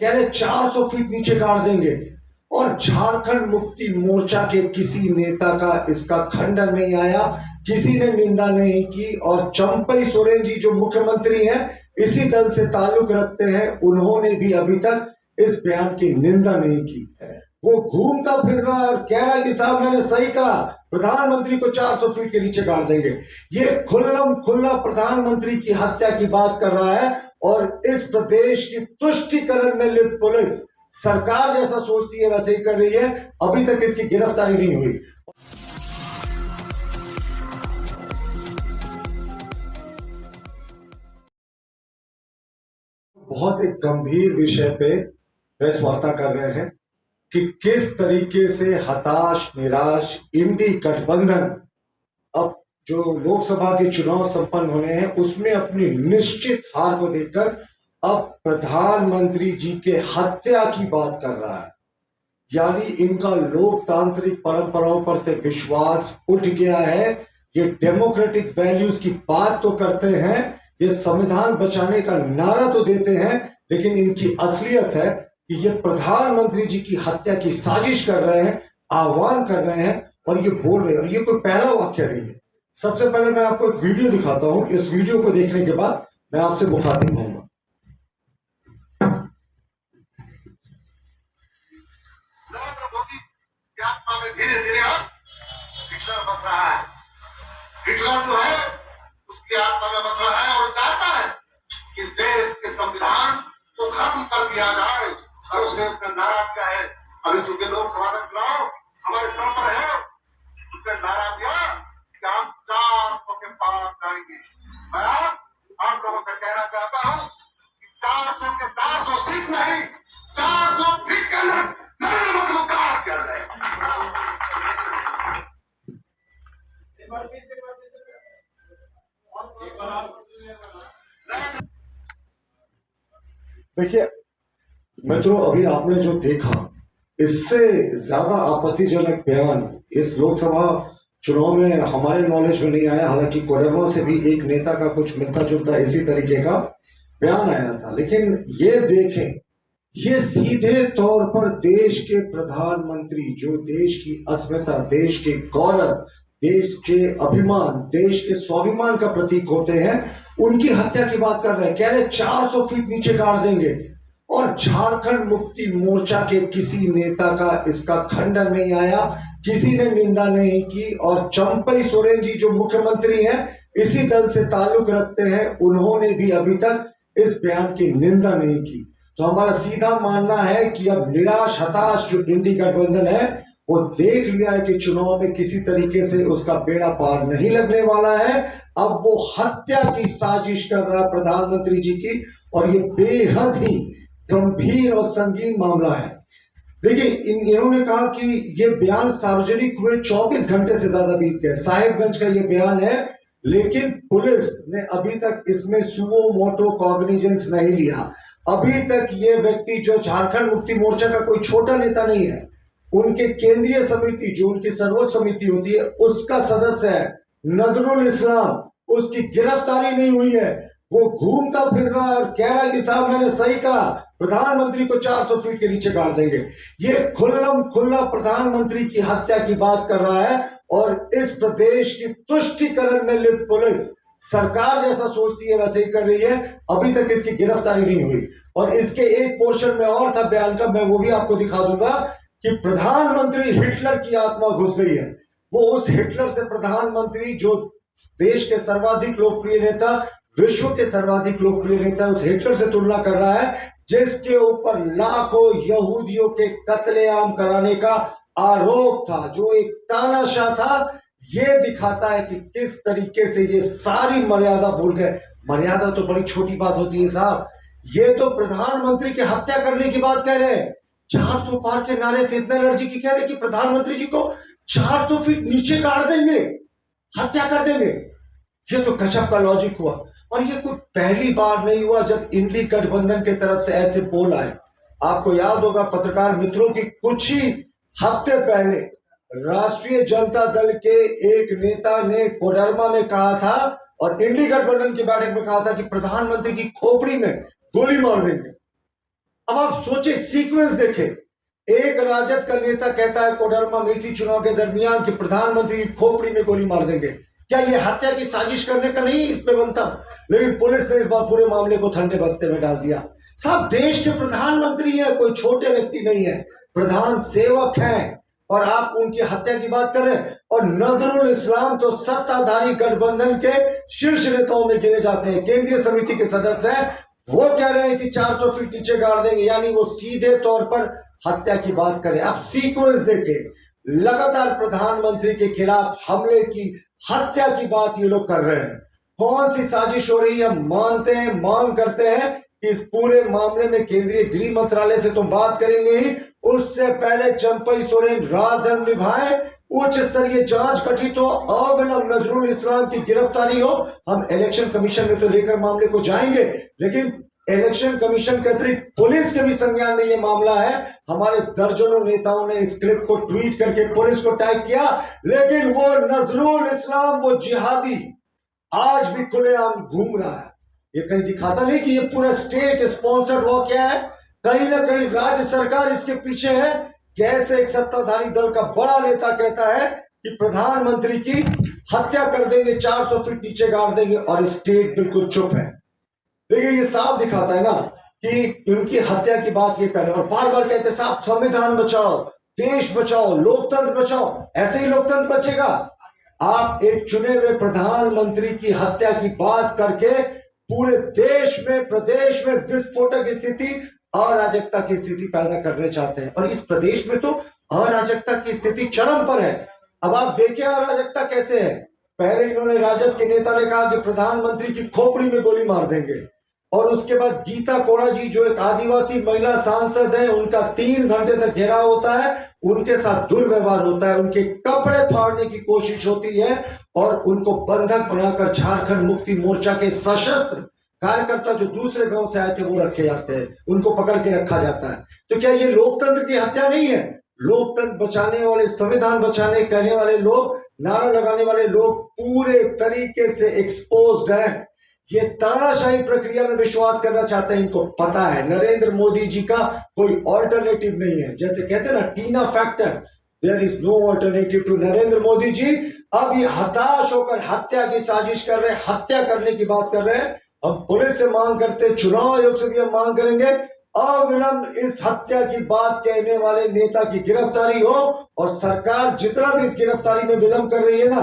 कह रहे 400 फीट नीचे गाड़ देंगे। और झारखंड मुक्ति मोर्चा के किसी नेता का इसका खंडन नहीं आया, किसी ने निंदा नहीं की। और चंपई सोरेन जी जो मुख्यमंत्री हैं, इसी दल से ताल्लुक रखते हैं, उन्होंने भी अभी तक इस बयान की निंदा नहीं की है। वो घूमता फिर रहा है और कह रहा है कि साहब मैंने सही कहा, प्रधानमंत्री को 400 फीट के नीचे गाड़ देंगे। ये खुल्लम खुल्ला प्रधानमंत्री की हत्या की बात कर रहा है। और इस प्रदेश की तुष्टीकरण में लिप्त पुलिस सरकार जैसा सोचती है वैसे ही कर रही है। अभी तक इसकी गिरफ्तारी नहीं हुई। बहुत एक गंभीर विषय पे प्रेस वार्ता कर रहे हैं कि किस तरीके से हताश निराश इंडी गठबंधन अब जो लोकसभा के चुनाव संपन्न होने हैं उसमें अपनी निश्चित हार को देखकर अब प्रधानमंत्री जी के हत्या की बात कर रहा है। यानी इनका लोकतांत्रिक परंपराओं पर से विश्वास उठ गया है। ये डेमोक्रेटिक वैल्यूज की बात तो करते हैं, ये संविधान बचाने का नारा तो देते हैं, लेकिन इनकी असलियत है कि ये प्रधानमंत्री जी की हत्या की साजिश कर रहे हैं, आह्वान कर रहे हैं और ये बोल रहे हैं। और ये कोई पहला वाक्य नहीं है। सबसे पहले मैं आपको एक वीडियो दिखाता हूं। इस वीडियो को देखने के बाद मैं आपसे मुखातिब होऊंगा। नरेंद्र मोदी की आत्मा में धीरे धीरे हिटलर बस रहा है। हिटलर जो है उसकी आत्मा में बस रहा है और चाहता है कि इस देश के संविधान को खत्म कर दिया जाए। और उस देश का नारा क्या है? अभी चूंकि लोकसभा का चुनाव हमारे सर पर है, उसने नारा दिया कि हम 400 के पार जाएंगे। मैं आप लोगों से कहना चाहता हूं कि 400 के 400 सीट नहीं, 400 फीट के नरेंद्र मोदी को कहा किया जाए। देखिए मित्रों, अभी आपने जो देखा इससे ज्यादा आपत्तिजनक बयान इस लोकसभा चुनाव में हमारे नॉलेज में नहीं आया। हालांकि कोडरमा से भी एक नेता का कुछ मिलता जुलता इसी तरीके का बयान आया था। लेकिन ये देखें, ये सीधे तौर पर देश के प्रधानमंत्री जो देश की अस्मिता, देश के गौरव, देश के अभिमान, देश के स्वाभिमान का प्रतीक होते हैं, उनकी हत्या की बात कर रहे हैं। कह रहे 400 फीट नीचे गाड़ देंगे। और झारखंड मुक्ति मोर्चा के किसी नेता का इसका खंडन नहीं आया, किसी ने निंदा नहीं की। और चंपई सोरेन जी जो मुख्यमंत्री हैं, इसी दल से ताल्लुक रखते हैं, उन्होंने भी अभी तक इस बयान की निंदा नहीं की। तो हमारा सीधा मानना है कि अब निराश हताश जो इंडी गठबंधन है वो देख लिया है कि चुनाव में किसी तरीके से उसका बेड़ा पार नहीं लगने वाला है। अब वो हत्या की साजिश कर रहा है प्रधानमंत्री जी की। और ये बेहद ही गंभीर और संगीन मामला है। देखिए इन्होंने कहा कि ये बयान सार्वजनिक हुए 24 घंटे से ज्यादा बीत गए। साहिबगंज का ये बयान है, लेकिन पुलिस ने अभी तक इसमें सुओ मोटो कॉग्निजेंस नहीं लिया। अभी तक ये व्यक्ति जो झारखंड मुक्ति मोर्चा का कोई छोटा नेता नहीं है, उनके केंद्रीय समिति जो उनकी सर्वोच्च समिति होती है उसका सदस्य है नजरुल इस्लाम, उसकी गिरफ्तारी नहीं हुई है। वो घूमता फिर रहा है और कह रहा है कि साहब मैंने सही कहा, प्रधानमंत्री को 400 फीट के नीचे गाड़ देंगे। ये खुल्लम खुल्ला प्रधानमंत्री की हत्या की बात कर रहा है। और इस प्रदेश की तुष्टीकरण में लिप्त पुलिस सरकार जैसा सोचती है वैसे ही कर रही है। अभी तक इसकी गिरफ्तारी नहीं हुई। और इसके एक पोर्शन में और था बयान का, मैं वो भी आपको दिखा दूंगा कि प्रधानमंत्री हिटलर की आत्मा घुस गई है। वो उस हिटलर से प्रधानमंत्री जो देश के सर्वाधिक लोकप्रिय नेता, विश्व के सर्वाधिक लोकप्रिय नेता, उस हिटलर से तुलना कर रहा है जिसके ऊपर लाखों यहूदियों के कत्लेआम कराने का आरोप था, जो एक तानाशाह था। ये दिखाता है कि किस तरीके से ये सारी मर्यादा भूल गए। मर्यादा तो बड़ी छोटी बात होती है साहब। ये तो प्रधानमंत्री की हत्या करने की बात कह रहे हैं। 400 पार के नारे से इतना एनर्जी की कह रहे कि प्रधानमंत्री जी को 400 फीट नीचे गाड़ देंगे, हत्या कर देंगे। ये तो गजब का लॉजिक हुआ। और ये कोई पहली बार नहीं हुआ जब इंडी गठबंधन की तरफ से ऐसे बोल आए। आपको याद होगा पत्रकार मित्रों की कुछ ही हफ्ते पहले राष्ट्रीय जनता दल के एक नेता ने कोडरमा में कहा था और इंडी गठबंधन की बैठक में कहा था कि प्रधानमंत्री की खोपड़ी में गोली मार देंगे। अब आप सोचे, सीक्वेंस देखें। एक राजद का नेता कहता है कोडरमा मेसी चुनाव के दरमियान कि प्रधानमंत्री की खोपड़ी में गोली मार देंगे। क्या ये हत्या की साजिश करने का नहीं इस पे बनता? लेकिन पुलिस ने इस बार पूरे मामले को ठंडे बस्ते में डाल दिया। साहब, देश के प्रधानमंत्री है, कोई छोटे व्यक्ति नहीं है, प्रधान सेवक हैं, और आप उनकी हत्या की बात कर रहे हैं। और नजरुल इस्लाम तो सत्ताधारी गठबंधन के शीर्ष नेताओं में गिने जाते हैं, केंद्रीय समिति के सदस्य हैं। वो कह रहे हैं कि 400 फीट नीचे गाड़ देंगे, यानी वो सीधे तौर पर हत्या की बात करें। आप सीक्वेंस देखें, लगातार प्रधानमंत्री के खिलाफ हमले की, हत्या की बात ये लोग कर रहे हैं। कौन सी साजिश हो रही है? मानते हैं, मांग करते हैं कि इस पूरे मामले में केंद्रीय गृह मंत्रालय से तो बात करेंगे ही, उससे पहले चंपई सोरेन राजधर्म निभाए, उच्च स्तरीय जांच गठित हो, अविलंब नजरुल इस्लाम की गिरफ्तारी हो। हम इलेक्शन कमीशन में तो लेकर मामले को जाएंगे, लेकिन इलेक्शन कमीशन के अतिरिक्त पुलिस के भी संज्ञान में यह मामला है। हमारे दर्जनों नेताओं ने इस क्लिप को ट्वीट करके पुलिस को टैग किया, लेकिन वो नजरुल इस्लाम, वो जिहादी आज भी खुलेआम घूम रहा है। ये कहीं दिखाता नहीं कि ये पूरा स्टेट स्पॉन्सर्ड वाकया है? कहीं ना कहीं राज्य सरकार इसके पीछे है। कैसे एक सत्ताधारी दल का बड़ा नेता कहता है कि प्रधानमंत्री की हत्या कर देंगे, 400 फीट नीचे गाड़ देंगे, और स्टेट बिल्कुल चुप है। देखिए, ये साफ दिखाता है ना कि उनकी हत्या की बात ये कर रहे हैं, और बार बार कहते हैं साहब संविधान बचाओ, देश बचाओ, लोकतंत्र बचाओ। ऐसे ही लोकतंत्र बचेगा? आप एक चुने हुए प्रधानमंत्री की हत्या की बात करके पूरे देश में, प्रदेश में विस्फोटक स्थिति, अराजकता की स्थिति पैदा करने चाहते हैं। और इस प्रदेश में तो अराजकता की स्थिति चरम पर है। अब आप देखिए अराजकता कैसे है। पहले इन्होंने, राजद के नेता ने कहा कि प्रधानमंत्री की खोपड़ी में गोली मार देंगे, और उसके बाद गीता कोड़ा जी, जो एक आदिवासी महिला सांसद है, उनका 3 घंटे तक घेराव होता है, उनके साथ दुर्व्यवहार होता है, उनके कपड़े फाड़ने की कोशिश होती है, और उनको बंधक बनाकर झारखंड मुक्ति मोर्चा के सशस्त्र कार्यकर्ता जो दूसरे गांव से आए थे वो रखे जाते हैं, उनको पकड़ के रखा जाता है। तो क्या ये लोकतंत्र की हत्या नहीं है? लोकतंत्र बचाने वाले, संविधान बचाने कहने वाले लोग, नारा लगाने वाले लोग पूरे तरीके से एक्सपोज्ड हैं। ये तानाशाही प्रक्रिया में विश्वास करना चाहते हैं। इनको पता है नरेंद्र मोदी जी का कोई ऑल्टरनेटिव नहीं है। जैसे कहते हैं ना, TINA factor, there is no alternative to Narendra Modi ji. अब ये हताश होकर हत्या की साजिश कर रहे हैं, हत्या करने की बात कर रहे हैं। हम पुलिस से मांग करते, चुनाव आयोग से भी हम मांग करेंगे, अविलंब इस हत्या की बात कहने वाले नेता की गिरफ्तारी हो। और सरकार जितना भी इस गिरफ्तारी में विलंब कर रही है ना,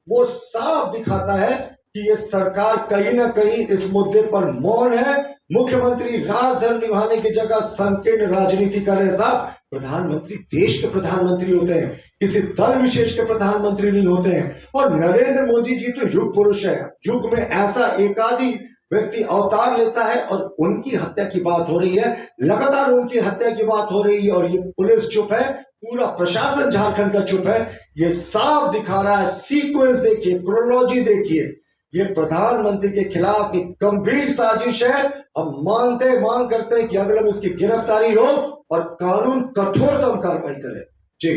वो साफ दिखाता है कि ये सरकार कहीं ना कहीं इस मुद्दे पर मौन है। मुख्यमंत्री राजधर्म निभाने की जगह संकीर्ण राजनीति कर रहे। साहब, प्रधानमंत्री देश के प्रधानमंत्री होते हैं, किसी दल विशेष के प्रधानमंत्री नहीं होते हैं। और नरेंद्र मोदी जी तो युग पुरुष है। युग में ऐसा एकाधी व्यक्ति अवतार लेता है, और उनकी हत्या की बात हो रही है, लगातार उनकी हत्या की बात हो रही है, और ये पुलिस चुप है, पूरा प्रशासन झारखंड का चुप है। ये साफ दिखा रहा है। सीक्वेंस देखिए, क्रोनोलॉजी देखिए, ये प्रधानमंत्री के खिलाफ एक गंभीर साजिश है। हम मांग करते हैं कि अगले इसकी गिरफ्तारी हो और कानून कठोरतम कार्रवाई करे। जी।